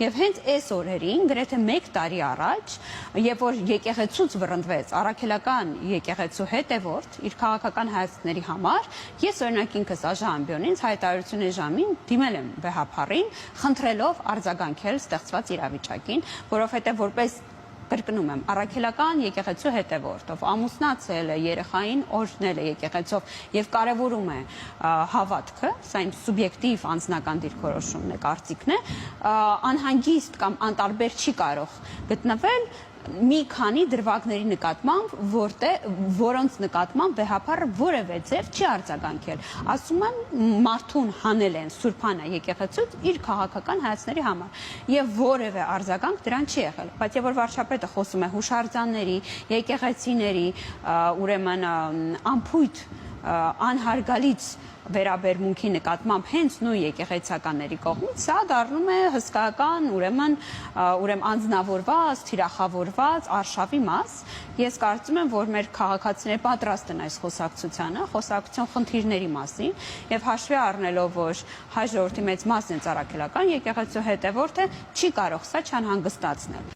Եվ հենց այս օրերին, գրեթե 1 տարի առաջ, երբ որ եկեղեցուց վռնդվեց առաքելական եկեղեցու հետևորդ իր քաղաքական հայացքների համար, ես օրինակ ինքս Աժա Ամբյոնից հայտարարությունների ժամին դիմել եմ վեհափառին, խնդրելով արձագանքել ստեղծված իրավիճակին, որովհետև որպես կրկնում եմ, առաքելական եկեղեցու հետևորդ, ով ամուսնացել է, երեխային օրհնել է եկեղեցով եւ կարեւորում է հավատքը, սա իմ սուբյեկտիվ անձնական դիրքորոշումն է, կարծիքն է, անհանգիստ կամ անտարբեր չի կարող գտնվել մի քանի դրվագների նկատմամբ, որոնց նկատմամբ վեհափառը որևէ ձև չի արձագանքել։ Ասում են, մարդուն հանել են Սուրբ Աննա եկեղեցուց իր քաղաքական հայացքների համար եւ որևէ արձագանք դրան չի եղել։ Բայց երբ որ վարչապետը խոսում է հուշարձանների, եկեղեցիների, ուրեմն անփույթ անհարգալից վերաբերմունքի նկատմամբ հենց նույն եկեղեցականների կողմից, սա դառնում է հսկայական, ուրեմն անձնավորված, թիրախավորված արշավի մաս։ Ես կարծում եմ, որ մեր քաղաքացիները պատրաստ են այս խոսակցությանը, խոսակցության խնդիրների մասին եւ հաշվի առնելով, որ հայ ժողովրդի մեծ մասն է առաքելական եկեղեցու հետևորդ է, չի կարող սա չանհանգստացնել։